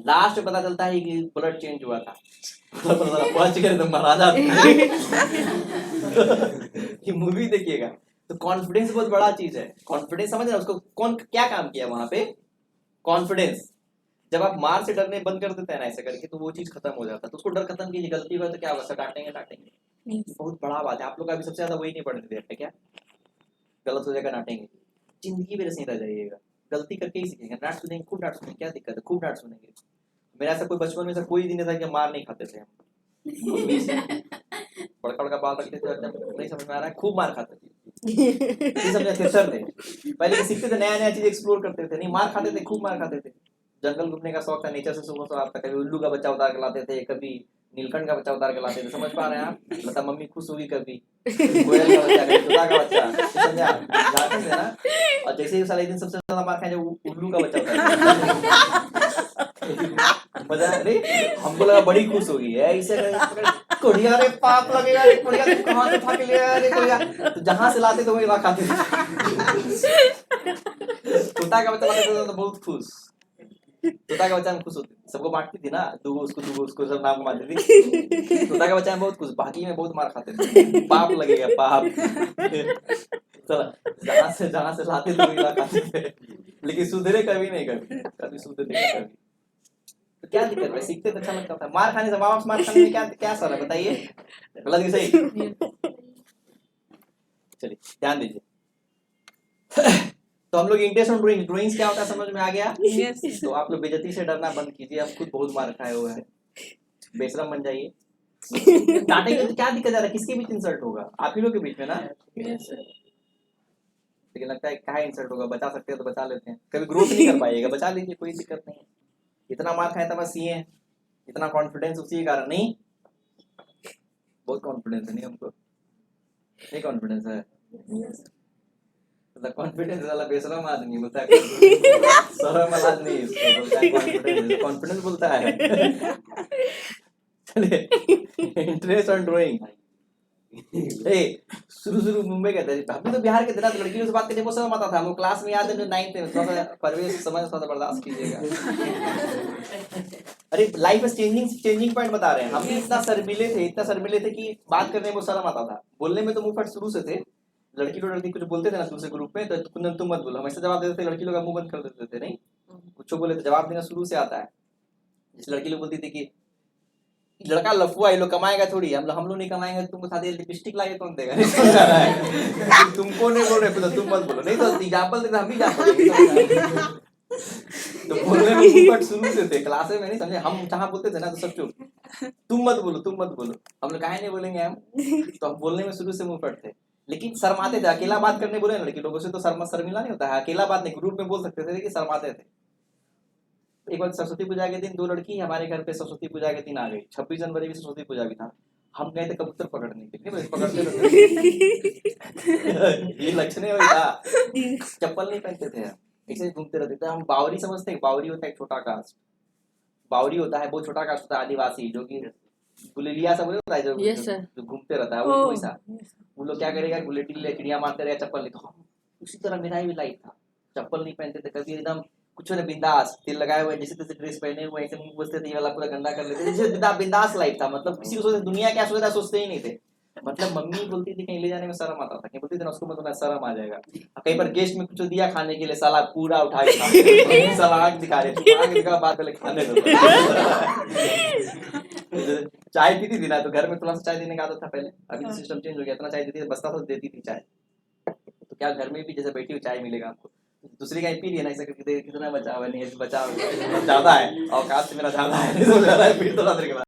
लास्ट में पता चलता है कि ब्लड चेंज हुआ था, पहुंच गए तो महाराजा। ये मूवी देखिएगा। तो कॉन्फिडेंस बहुत बड़ा चीज है, कॉन्फिडेंस समझ रहे हैं? उसको कौन क्या काम किया वहां पे, कॉन्फिडेंस। जब आप मार से डरने बंद कर देते हैं ना ऐसे करके, तो वो चीज खत्म हो जाता है। तो उसको डर खत्म कीजिए, गलती हुआ तो क्या होगा, डांटेंगे, बहुत बड़ा बात है। आप लोग अभी सबसे ज्यादा वही नहीं पढ़ने देते क्या, गलत हो जाएगा डांटेंगे, जिंदगी में नहीं रह जाइएगा, गलती करके ही सीखेंगे। डांट सुनेंगे, खूब डांट सुनेंगे, क्या दिक्कत है, खूब डांट सुनेंगे। मेरा ऐसा कोई बचपन में ऐसा कोई दिन था कि मार नहीं खाते थे हम, बड़का बड़का बाल रखते थे, नहीं समझ में आ रहा है, खूब मार खाते थे, समझे सर थे, पहले सीखते थे, नया नया चीज एक्सप्लोर करते थे, नहीं मार खाते थे, खूब मार खाते थे। जंगल घूमने का शौक था, नेचर से सुबह आता, कभी उल्लू का बच्चा उतार के लाते थे, कभी नीलकंठ का बच्चा उतार के लाते थे, समझ पा रहे हैं आप? मतलब मम्मी खुश होगी कभी कोयल का बच्चा, कभी तोता का बच्चा, समझा? जाते थे ना। और जैसे ही साला एक दिन सबसे ज्यादा मार खाए जब उल्लू का बच्चा उतार मजा अरे हमको लगा बड़ी खुश होगी है ऐसे कोढ़िया रे पाप लगेगा रे कोढ़िया तू कहाँ से उठा के ले आया रे कोढ़िया, तो जहाँ से लाते तो वही वहाँ खाते थे। तोता का बच्चा लाते थे तो बहुत खुश, तोता का बच्चा में खुश होती, सबको बांटती थी ना, दूगो उसको सब नाम मारती थी। तोता का बच्चा में बहुत खुश, बाकी में बहुत मार खाते थे, पाप लगेगा पाप। चला जहाँ से लाते थे वही वहाँ खाते थे, लेकिन सुधरे कभी नहीं, कभी सुधरे नहीं कभी। तो क्या दिक्कत है, सीखते तो अच्छा लगता था। मार खाने से, माँ बाप से मार खाने में क्या क्या सर है बताइए, गलत कि सही? चलिए ध्यान दीजिए। तो हम लोग इंटरेस्ट ऑन ड्राइंग, ड्राइंग्स क्या होता है समझ में आ गया? Yes. तो आप लोग बेइज्जती से डरना बंद कीजिए, आप खुद बहुत मार खाए हुए हैं, बेशरम बन जाइए। डांटेंगे तो क्या दिक्कत है, किसके बीच इंसल्ट होगा? आप ही लोग के बीच में ना। Yes. लेकिन लगता है क्या इंसल्ट होगा, बचा सकते हैं तो बचा लेते हैं, कभी ग्रोथ नहीं कर पाइएगा, बचा लीजिए, कोई दिक्कत नहीं है। इतना मार खाए था बस ये, इतना कॉन्फिडेंस उसी के कारण नहीं, बहुत कॉन्फिडेंस है नहीं हमको, नहीं कॉन्फिडेंस है, मतलब कॉन्फिडेंस वाला बेशरम आदमी बोलता है, शर्म वाला आदमी इसको बोलता है कॉन्फिडेंस, कॉन्फिडेंस बोलता है। चलिए इंटरेस्ट ऑन ड्राइंग। शुरू मुंबई के थे, हम भी तो बिहार के थे ना, तो लड़कियों से बात करने को शर्म आता था। हम लोग क्लास में याद है 9th में, थोड़ा सा परवेश समझ, थोड़ा सा बर्दाश्त कीजिएगा। अरे लाइफ में चेंजिंग पॉइंट बता रहे हैं। हम भी इतना शर्मिले थे कि बात करने में शर्म आता था, बोलने में तो मुंह फट शुरू से थे। लड़की कुछ बोलते थे ना शुरू से ग्रुप में, तो तुम मत बोलो, हम ऐसे जवाब देते थे, लड़की लोग मुंह बंद कर देते थे, नहीं कुछ बोले तो जवाब देना शुरू से आता है। जिस लड़की लोग बोलती थी कि लड़का लफुआ, ये लोग कमाएगा थोड़ी, हम लोग नहीं कमाएंगे, तुमको साथ लिपस्टिक लाके कौन देगा, नहीं समझ आ रहा है? तुमको नहीं बोल रहे तो तुम मत बोलो, नहीं तो एग्जाम्पल देते हम भी एग्जाम्पल। तो बोलने में मुंह फट शुरू से थे, क्लास में नहीं समझे, हम जहाँ बोलते थे ना तो सब चुप, तुम मत बोलो। हम लोग काहे नहीं बोलेंगे हम, तो हम बोलने में शुरू से मुंह फट थे, लेकिन शर्माते थे। अकेला बात करने बोले लड़की लोगों से तो शर्मिला नहीं होता है, अकेला बात नहीं, ग्रुप में बोल सकते थे, लेकिन शर्माते थे। एक बार सरस्वती पूजा के दिन 2 लड़की हमारे घर पे सरस्वती पूजा के दिन आ गई, 26 जनवरी भी सरस्वती पूजा भी था। हम गए थे कबूतर पकड़ने के लिए, पकड़ते रहते ये लक्षण है वही था, चप्पल नहीं पहनते थे, ऐसे घूमते रहते थे। हम बावरी समझते हैं, बावरी होता है एक छोटा कास्ट, बावरी होता है बहुत छोटा कास्ट होता है, आदिवासी, जो कि गुलेलिया सब होता है, जो घूमते रहता है वो वैसा। वो लोग क्या करेगा, गुलेटी ले चिड़िया मारते रहे, चप्पल नहीं, तो उसी तरह मेरा भी लाइफ था, चप्पल नहीं पहनते थे कभी, एकदम कुछ ना बिंदास, तिल लगाए हुए, जैसे तैसे ड्रेस पहने हुए, ऐसे मुंह बोलते थे, ये वाला पूरा गंदा कर लेते थे, जैसे बिंदास लाइफ था। मतलब किसी को सोचते दुनिया क्या सोच रहा है सोचते ही नहीं थे। मतलब मम्मी बोलती थी कहीं ले जाने में शर्म आता था, कहीं बोलती थी ना उसको मतलब शर्म आ जाएगा। कई बार गेस्ट में कुछ दिया खाने के लिए, साला पूरा उठा के खा, साला आंख दिखा रहे, आंख दिखा बाद पहले खाने दो। चाय पीती थी ना, तो घर में थोड़ा सा चाय देने का आदत था पहले, अभी सिस्टम चेंज हो गया, इतना चाय देती थी, बस्ता तो देती थी चाय, तो क्या घर में भी जैसे बैठी हुई चाय मिलेगा आपको, दूसरी का पी लिया ना, ऐसा करके कितना बचा हुआ नहीं है, बचा हुआ ज्यादा है, औकात से मेरा ज्यादा है, नहीं तो ज्यादा है, फिर थोड़ा देर के बाद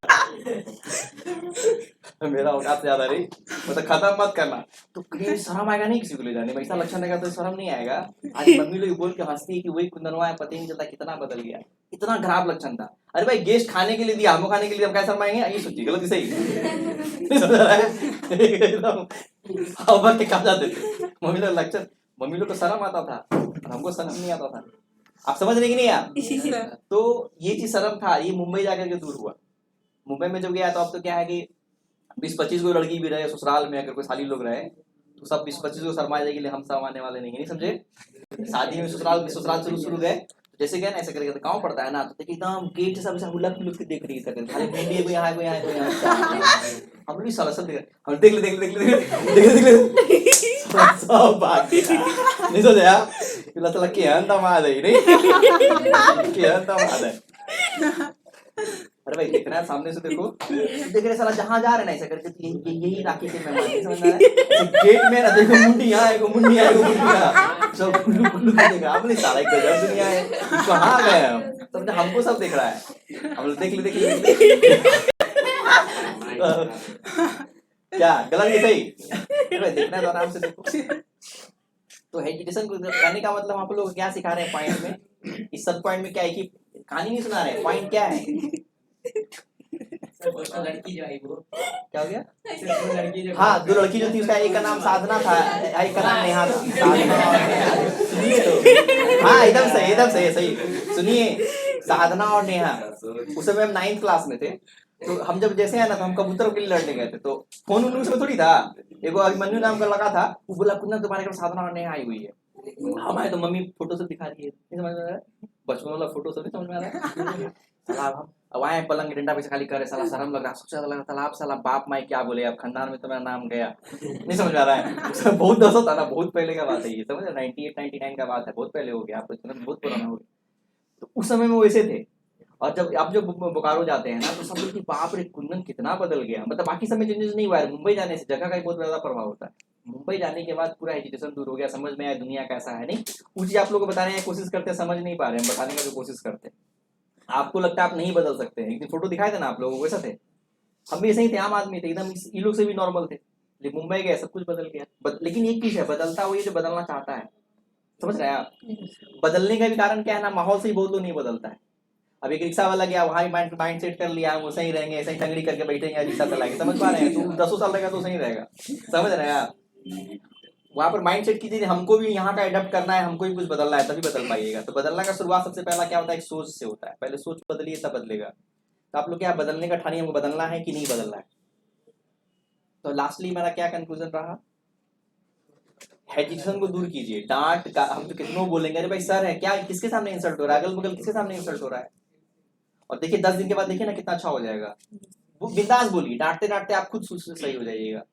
मेरा औकात से ज्यादा नहीं, मतलब खत्म मत करना। तो कहीं शर्म आएगा नहीं किसी को ले जाने में, ऐसा लक्षण रहेगा तो शर्म नहीं आएगा। आज मम्मी लोग बोल के हंसती है कि वही कुंदनवा है, पता ही नहीं चलता कितना बदल गया, इतना खराब लक्षण था। अरे भाई गेस्ट खाने के लिए दिया, हमको खाने के लिए हम कैसे शर्माएंगे, ये सोचिए, गलत सही नहीं समझ रहा है, एकदम के खा जाते थे मम्मी लोग लक्षण, मम्मी लोग को शर्म आता था, हमको शर्म नहीं आता था। आप समझ रहे कि नहीं आप? तो ये चीज शर्म था, ये मुंबई जाकर के दूर हुआ। मुंबई में जब गया तो अब तो क्या है कि 20-25 को लड़की भी रहे ससुराल में, अगर कोई साली लोग रहे तो सब 20-25 को शर्मा जाएगी, हम शर्माने वाले नहीं समझे। शादी में ससुराल शुरू गए, जैसे गए ना ऐसे करके, गाँव पड़ता है ना, तो देखिए एकदम गेट सब ऐसा हुलक हुलक के देख रही है, खाली भिंडी को यहाँ हम लोग साला सब देख ले सब भाग गया, नहीं सोचा यार चला क्या दमाद है, नहीं क्या दमाद है। अरे भाई देखना है सामने से, देखो देख रहे साला जहाँ जा रहे ना ऐसा करके, यही राखी के मेहमान नहीं समझ रहा है, गेट में ना देखो मुंडी यहाँ है, मुंडी यहाँ सब कुल्लू देखा आपने, साला एक गजब दुनिया है, कहाँ गए हम, समझे, हमको सब देख रहा है, हम लोग देख ले क्या गलत है सही, देखना है तो आराम से देखो। तो हेजिटेशन करने का मतलब आप लोग क्या सिखा रहे हैं पॉइंट में, इस सब पॉइंट में क्या है कि कहानी नहीं सुना रहे, पॉइंट क्या है, लड़की जो आई वो क्या हो गया? वो लड़की जो हाँ, दो लड़की जो थी उसका एक का नाम साधना था, एक का नाम नेहा था। साधना और नेहा। सुनिए तो, हाँ एकदम सही, एकदम सही, सही। सुनिए, साधना और नेहा, उस समय हम 9th क्लास में थे। तो हम जब जैसे है ना, तो हम कबूतर के लिए लड़ने गए थे। तो फोन उन उसमें थोड़ी था, एगो अभिमन्यु नाम का लगा था। वो बोला कुंदन तुम्हारे घर साधना और नेहा आई हुई है। हमारे तो मम्मी फोटो सब दिखा रही है, नहीं समझ में आ रहा है, बचपन वाला फोटो सब नहीं समझ में आ रहा है। साला अब आए पलंग डंडा पे से खाली करे, साला शर्म लग रहा, सबसे ज्यादा लगा तालाब, साला बाप माई क्या बोले, अब खानदान में तो मेरा नाम गया, नहीं समझ में आ रहा है। उसमें बहुत दस होता ना, बहुत पहले का बात है ये, समझ 98 99 का बात है, बहुत पहले हो गया, आप तो इतना बहुत पुराना हो गया। तो उस समय में वैसे थे। और जब आप जब बोकारो जाते हैं ना, तो सब लोग बाप रे कुंदन कितना बदल गया। मतलब बाकी समय चेंजेस नहीं हुआ है, मुंबई जाने से जगह का ही बहुत ज्यादा प्रभाव होता है। मुंबई जाने के बाद पूरा एजुकेशन दूर हो गया, समझ में आया दुनिया कैसा है। नहीं वो चीज आप लोग को बताने की कोशिश करते हैं, समझ नहीं पा रहे हैं, बताने की जो कोशिश करते हैं। आपको लगता है आप नहीं बदल सकते हैं, एक दिन फोटो दिखाए थे ना आप लोगों को, वैसा थे हम भी, ऐसे ही थे, आम आदमी थे एकदम, ये लोग से भी नॉर्मल थे। लेकिन मुंबई गए सब कुछ बदल गया। लेकिन एक चीज है, बदलता वो ये जो बदलना चाहता है, समझ रहे हैं आप। बदलने का भी कारण क्या है ना, माहौल से ही बहुत लोग नहीं बदलता है। अब एक रिक्शा वाला गया, वहां माइंड सेट कर लिया, वो सही रहेंगे, ऐसे ही टंगड़ी करके बैठेंगे, रिक्शा चलाएंगे, समझ पा रहे हैं। तो 10 साल रहेगा तो सही रहेगा, समझ रहे हैं आप। वहां पर माइंड सेट कीजिए, हमको भी यहाँ का एडप्ट करना है, हमको भी कुछ बदलना है, तभी बदल पाइएगा। तो बदलना का शुरुआत सबसे पहला क्या होता है, एक सोच से होता है। पहले सोच बदलिए तब बदलेगा। तो आप लोग क्या बदलने का ठानी, हमको बदलना है कि नहीं बदलना है। तो लास्टली मेरा क्या कंक्लूजन रहा, हेजिटेशन को दूर कीजिए। डांट का हम तो कितनों बोलेंगे, अरे भाई सर है क्या, किसके सामने इंसल्ट हो रहा है, अगल बगल किसके सामने इंसल्ट हो रहा है। और देखिए 10 दिन के बाद देखिए ना कितना अच्छा हो जाएगा। वो बिंदास बोलिए, डांटते डांटते आप खुद सही हो जाइएगा।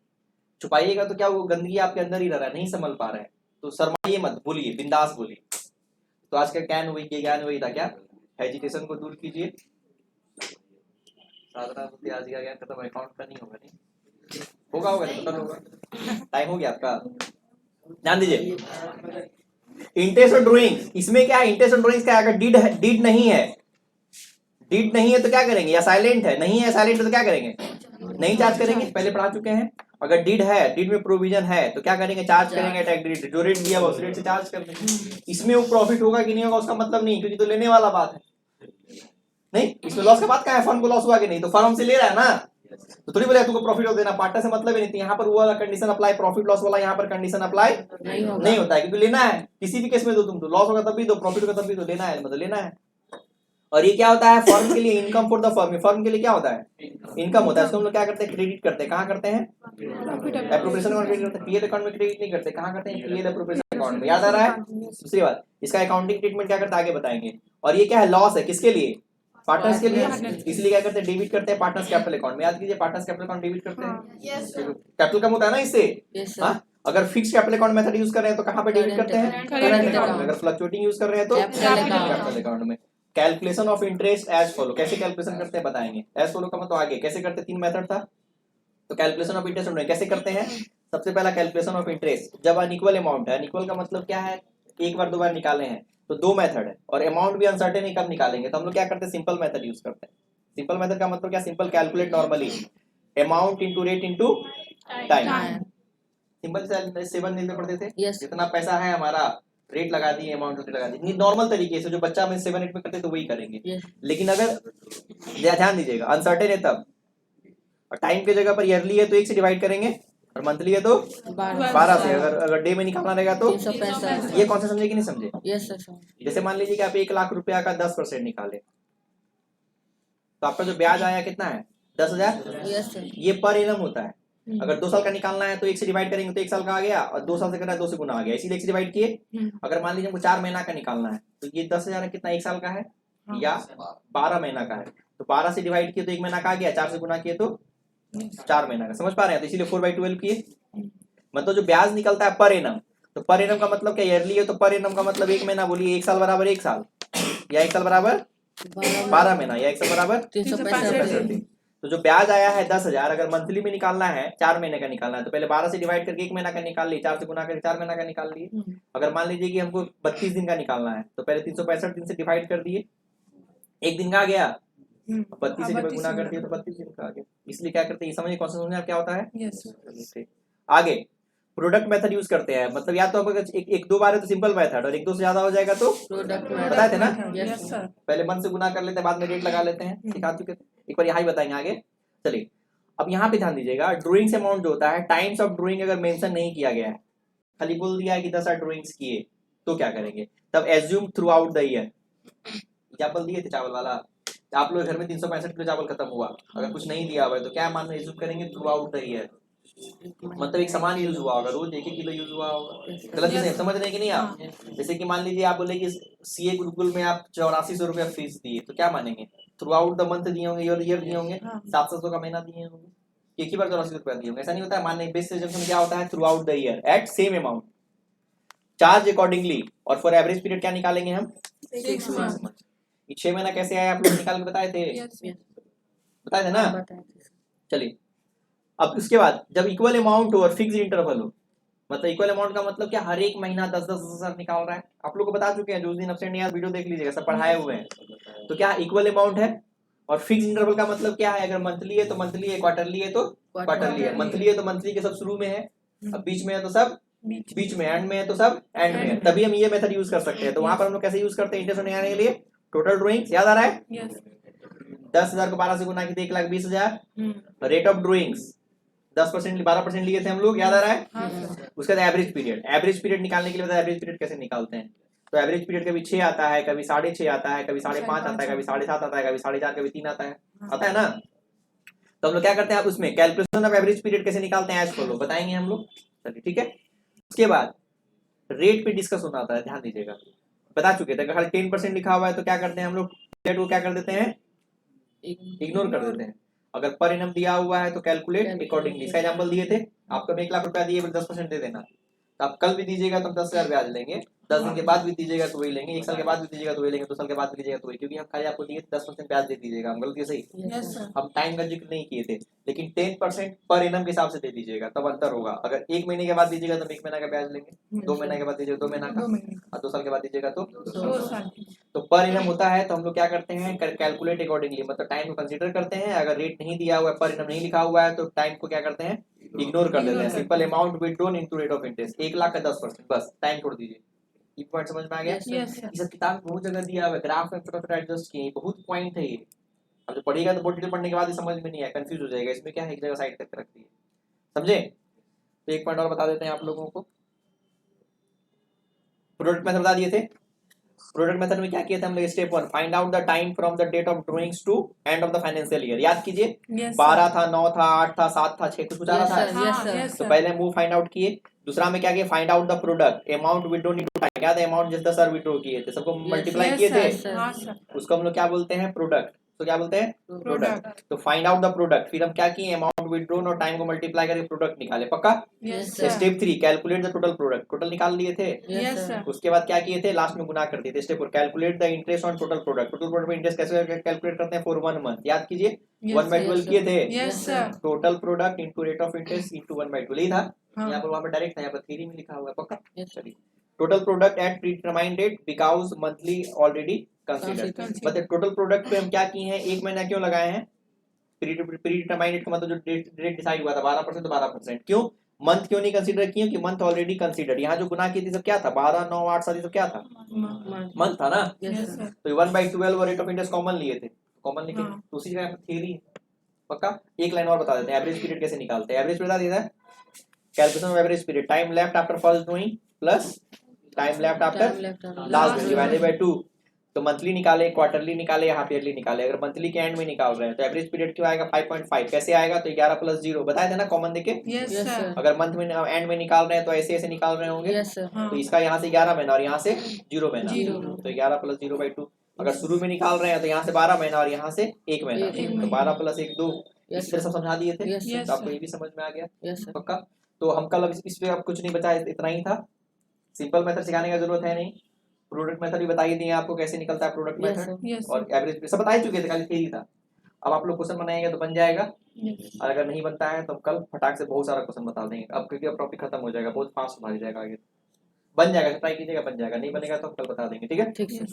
छुपाइएगा तो क्या, वो गंदगी आपके अंदर ही रह रहा है, नहीं संभल पा रहे हैं। तो शर्माइए मत, बोलिए, बिंदास बोलिए। तो आज का ज्ञान वही था क्या, हेजिटेशन को दूर कीजिए। साधना आज का ज्ञान खत्म, अकाउंट का नहीं होगा, नहीं होगा टोटल होगा। टाइम हो गया आपका, ध्यान दीजिए। इंटेंस और ड्राइंग, इसमें क्या है, इंटेंस और ड्राइंग क्या है, अगर डिड नहीं है, डिड नहीं है तो क्या करेंगे, या साइलेंट है, नहीं है साइलेंट है तो क्या करेंगे, नहीं चार्ज करेंगे, पहले पढ़ा चुके हैं। अगर डिड है, डिड में प्रोविजन है तो क्या करेंगे, चार्ज करेंगे, टैग रेट जो रेट दिया उस रेट से चार्ज कर देंगे। इसमें वो प्रॉफिट होगा कि नहीं होगा उसका मतलब नहीं, क्योंकि तो लेने वाला बात है। नहीं इसमें लॉस का बात क्या है, फर्म को लॉस हुआ कि नहीं, तो फर्म से ले रहा है ना, तो थोड़ी बोले तुमको प्रॉफिट हो देना, पार्टनर से मतलब ही नहीं। यहाँ पर वो वाला कंडीशन अप्लाई, प्रॉफिट लॉस वाला यहाँ पर कंडीशन अप्लाई नहीं होता है, क्योंकि लेना है। किसी भी केस में दो तुम, तो लॉस होगा तब भी दो, प्रॉफिट होगा तब भी दो, लेना है मतलब लेना है। और ये क्या होता है, फर्म के लिए income for the firm, firm के लिए क्या होता है, इनकम होता है। इसको हम लोग क्या करते हैं, क्रेडिट करते हैं। कहाँ करते हैं, एप्रोप्रिएशन अकाउंट क्रेडिट करते हैं, पीएल अकाउंट में क्रेडिट नहीं करते। कहाँ करते हैं, पीएल एप्रोप्रिएशन अकाउंट में। याद आ रहा है। दूसरी बात, इसका अकाउंटिंग ट्रीटमेंट क्या करता है आगे बताएंगे। और ये क्या है, लॉस है किसके लिए, पार्टनर्स के लिए, इसलिए क्या करते हैं, डेबिट करते हैं पार्टनर्स कैपिटल अकाउंट में। याद कीजिए, पार्टनर्स कैपिटल अकाउंट डेबिट करते हैं, कैपिटल कम होता है ना इससे। हाँ, अगर fix capital account method use कर रहे हैं तो कहाँ पे डेबिट करते हैं, करंट अकाउंट में। अगर फ्लक्चुएटिंग यूज कर रहे हैं तो कैपिटल अकाउंट में। Calculation of interest as follow, कैसे कैलकुलेशन करते हैं बताएंगे। एज फॉलो का मतलब आगे कैसे करते, 3 मेथड था। तो कैलकुलेशन ऑफ इंटरेस्ट कैसे करते हैं, सबसे पहला कैलकुलेशन ऑफ इंटरेस्ट, जब अनइक्वल अमाउंट है, अनइक्वल का मतलब क्या है, एक बार 2 बार निकाले हैं, तो 2 मेथड है, और अमाउंट भी अनसर्टेन है कब निकालेंगे, तो हम लोग क्या करते हैं, सिंपल मेथड यूज करते हैं। सिंपल मेथड का मतलब क्या, simple calculate normally amount into rate into time. Simple से 7 दिन में पढ़ते थे, जितना पैसा है हमारा रेट लगा दिए, अमाउंट लगा दी, नॉर्मल तरीके से जो बच्चा में 7 8 में करते तो वही करेंगे। लेकिन अगर ध्यान दीजिएगा, अनसर्टेन है तब, और टाइम की जगह पर ईयरली है तो 1 से डिवाइड करेंगे, और मंथली है तो 12 से। अगर डे में निकालना रहेगा तो ये कौन सा समझे कि नहीं समझे। जैसे मान लीजिए कि आप 1 लाख रुपया का 10% निकाले, तो आपका जो ब्याज आया कितना है, 10,000। ये पर एनम होता है। अगर 2 साल का निकालना है तो 1 से डिवाइड करेंगे तो 1 साल का आ गया, और 2 साल से करना है 2 से गुना आ गया, इसीलिए 1 से डिवाइड किए। अगर मान लीजिए हमको 4 महीना का निकालना है तो ये 10,000 कितना 1 साल का है या 12 महीना का है, तो 12 से डिवाइड किए तो 1 महीना का आ गया, 4 से गुना किए तो 4 महीना का। समझ पा रहे हैं, तो इसीलिए 4/12 किए। मतलब जो ब्याज निकलता है पर एनम, तो पर एनम का मतलब क्या, ईयरली है तो पर एनम का मतलब 1 महीना बोलिए, 1 साल बराबर 1 साल, या 1 साल बराबर 12 महीना, या 1 साल बराबर 365 दिन। तो जो ब्याज आया है 10,000, अगर मंथली में निकालना है, 4 महीने का निकालना है, तो पहले 12 से डिवाइड करके 1 महीना का निकाल लिए, 4 से गुना करके 4 महीना का निकाल लिए। अगर मान लीजिए कि हमको 32 दिन का निकालना है, तो पहले 365 दिन से डिवाइड कर दिए, 1 दिन का आ गया, 32 से गुना कर दिए तो 32 दिन का आ गया। इसलिए क्या करते हैं, समझिए कौन सा समझे आप क्या होता है। आगे प्रोडक्ट मेथड यूज करते हैं, मतलब या तो अगर एक 2 बार है तो सिंपल मेथड, और 1 2 से ज्यादा हो जाएगा तो बताए थे ना, पहले मन से गुना कर लेते हैं, बाद में रेट लगा लेते हैं, सिखा चुके थे। एक बार यहाँ ही बताएंगे आगे। चलिए अब यहाँ पे ध्यान दीजिएगा, ड्राइंग्स अमाउंट जो होता है, टाइम्स ऑफ ड्राइंग अगर मेंशन नहीं किया गया है, खाली बोल दिया है कि 10 ड्राइंग्स किए, तो क्या करेंगे? तब assume through out the year. Example दिए थे चावल वाला, आप लोग घर में 365 किलो चावल खत्म हुआ, अगर कुछ नहीं दिया हुआ है तो क्या मान एज्यूम करेंगे? थ्रू आउट द ईयर, मतलब एक समान यूज हुआ होगा, रोज 1-1 किलो यूज हुआ होगा। गलत नहीं समझ रहे कि नहीं आप? जैसे कि मान लीजिए आप बोले कि सीए गुरुकुल में आप 8400 रुपया फीस दिए, तो क्या मानेंगे? थ्रू आउट द मंथ दिए होंगे, ईयर दिए होंगे, 700 का महीना दिए होंगे, एक ही बार 84 रुपया दिए होंगे, ऐसा नहीं होता है। मानने बेस एजम्पशन क्या होता है? Throughout the year at same amount, charge accordingly. और फॉर एवरेज पीरियड क्या निकालेंगे हम? 6 months. 6 महीना कैसे आया, आप लोग निकाल के बताए थे, बताए थे ना? चलिए अब उसके बाद जब इक्वल अमाउंट हो और फिक्स इंटरवल हो, मतलब इक्वल अमाउंट का मतलब क्या? हर एक महीना 10-10 हजार निकाल रहा है, आप लोग को बता चुके हैं, जो उस दिन एब्सेंट नहीं आया वीडियो देख लीजिएगा, सब पढ़ाए हुए हैं। तो क्या इक्वल अमाउंट है? और फिक्स इंटरवल का मतलब क्या है? अगर मंथली है तो मंथली है, क्वार्टरली है तो क्वार्टरली है, मंथली है तो मंथली के सब शुरू में है, अब बीच में है तो सब बीच में, एंड में है तो सब एंड में है, तभी हम ये मेथड यूज कर सकते हैं। तो वहां पर हम लोग कैसे यूज करते हैं इंटरेस्ट निकालने के लिए? टोटल ड्राइंग्स याद आ रहा है? 10,000 को 12 से गुना किए 1,20,000। रेट ऑफ ड्राइंग्स 10% 12% लिए थे हम लोग, याद आ रहा है? उसके बाद एवरेज पीरियड, एवरेज पीरियड निकालने के लिए बताया एवरेज पीरियड कैसे निकालते हैं। तो एवरेज पीरियड कभी 6 आता है, कभी 6.5 आता है, कभी 5.5 आता है, कभी 7.5 आता है, कभी 4.5, कभी 3 आता है ना? तो हम लोग क्या करते हैं, आप उसमें कैलकुलेशन ऑफ एवरेज पीरियड कैसे निकालते हैं, एज फॉलो बताएंगे हम लोग। चलिए ठीक है। उसके बाद रेट पे डिस्कस होना आता है, ध्यान दीजिएगा, बता चुके थे। अगर खाली 10% लिखा हुआ है तो क्या करते हैं हम लोग? रेट को क्या कर देते हैं? इग्नोर कर देते हैं। अगर पर एनम दिया हुआ है तो कैलकुलेट अकॉर्डिंगली। इसका एग्जांपल दिए थे, आपको 1 लाख रुपया दिए, 10% दे देना। तो आप कल भी दीजिएगा तो हम 10,000 ब्याज लेंगे, 10 दिन के बाद भी दीजिएगा तो वही लेंगे, 1 साल के बाद भी दीजिएगा तो वही लेंगे, 2 साल के बाद भी दीजिएगा तो वही, क्योंकि हम खाली आपको दिए 10% ब्याज दे दीजिएगा। हम गलती सही, हम टाइम का जिक्र नहीं किए थे, लेकिन 10% पर एनम के हिसाब से दे दीजिएगा, तब अंतर होगा। अगर 1 महीने के बाद दीजिएगा तो 1 महीना का ब्याज लेंगे, 2 महीने के बाद दीजिएगा 2 महीना का, और 2 साल के बाद दीजिएगा तो 2 साल। तो पर एनम होता है। तो हम लोग क्या करते हैं? कैलकुलेट अकॉर्डिंगली, मतलब टाइम को कंसीडर करते हैं। अगर रेट नहीं दिया हुआ है, पर एनम नहीं लिखा हुआ है, तो टाइम को क्या करते हैं? इग्नोर कर देते हैं। Simple amount withdrawn into rate of interest, 1 lakh का 10%, बस टाइम छोड़ दीजिए। ये पॉइंट समझ में आ गया? ये सब किताब में बहुत जगह दिया हुआ है, ग्राफ में छोटा-छोटा एडजस्ट किए, बहुत पॉइंट है ये। अब जो पढ़ेगा तो बहुत डिटेल पढ़ने के बाद ही समझ में नहीं आया, कंफ्यूज हो जाएगा। इसमें क्या है, एक जगह साइड तक रख दिए, समझे? तो एक पॉइंट और बता देते हैं आप लोगों को। प्रोडक्ट मेथड बता दिए थे। प्रोडक्ट मेथड में क्या किया था हम लोग? Step 1, find out the time from the date of drawings to end of the financial year. याद कीजिए, 12 था, 9 था, 8 था, 7 था, 6 कुछ आ रहा था। तो पहले हम वो फाइंड आउट किए। दूसरा में क्या किया? Find out the product amount withdraw need to time. याद है अमाउंट जिस 10 विड्रॉ किए थे, सबको मल्टीप्लाई किए थे, उसको हम लोग क्या बोलते हैं? प्रोडक्ट। तो क्या बोलते हैं? प्रोडक्ट। तो फाइंड आउट द प्रोडक्ट, फिर हम क्या किए? अमाउंट विड्रॉन और टाइम को मल्टीप्लाई करके प्रोडक्ट निकाले। पक्का? Step 3, calculate the total product. Total निकाल लिए थे। उसके बाद क्या किए थे? लास्ट में गुना कर दिए थे। Step 4, calculate the interest on total product. Total product में इंटरेस्ट कैसे कैलकुलेट करते हैं? For 1 month. याद कीजिए, 1/12 किए थे। Total product into rate of interest into 1/12 ही था। यहाँ पर वहां पर डायरेक्ट था, यहाँ पर थ्योरी में लिखा हुआ है। पक्का? चलिए, total product at predetermined date because monthly already considered. मतलब टोटल प्रोडक्ट पे हम क्या किए हैं? 1 महीना क्यों लगाए हैं? प्रीडिटरमाइंड डेट का मतलब जो डेट डिसाइड हुआ था 12% तो 12%। क्यों मंथ क्यों नहीं कंसीडर किए? कि मंथ ऑलरेडी कंसीडर्ड। यहाँ जो गुना की थी सब क्या था? 12, 9, 8, 7 सब क्या था? मंथ था ना। तो 1/12 और रेट ऑफ इंटरेस्ट कॉमन लिए थे, कॉमन लिखे। तो उसी जगह थ्योरी है। पक्का? एक लाइन और बता देते हैं, एवरेज पीरियड कैसे निकालते हैं। एवरेज बता दिया था, calculation of average period, time left after first drawing plus time left after last drawing divided by 2। तो मंथली निकाले, क्वार्टरली निकाले या हाफ ईयरली निकाले। अगर मंथली के एंड में निकाल रहे हैं तो एवरेज पीरियड क्यों आएगा? 5.5। कैसे आएगा? तो 11 + 0 बताए थे ना, कॉमन देके। अगर मंथ में एंड में निकाल रहे हैं तो ऐसे ऐसे निकाल रहे होंगे। तो इसका यहाँ से 11 महीना और यहाँ से 0 महीना, तो 11 + 0/2। अगर शुरू में निकाल रहे हैं तो यहाँ से 12 महीना और यहाँ से 1 महीना, तो 12 + 1 2। इस तरह सब समझा दिए थे, तो आपको ये भी समझ में आ गया। पक्का? तो हम कल इस पे अब कुछ नहीं बचा, इतना ही था। सिंपल मेथड सिखाने की जरूरत है नहीं। प्रोडक्ट मेथड भी बता ही दिए आपको कैसे निकलता है प्रोडक्ट मेथड, और एवरेज सब बता ही चुके थे, खाली थ्योरी था। अब आप लोग क्वेश्चन बनाएंगे तो बन जाएगा, और अगर नहीं बनता है तो कल फटाक से बहुत सारा क्वेश्चन बता देंगे। अब क्योंकि अब टॉपिक खत्म हो जाएगा, बहुत फास्ट भाग जाएगा आगे। बन जाएगा, ट्राई कीजिएगा, बन जाएगा। नहीं बनेगा तो कल बता देंगे। ठीक है? ठीक है।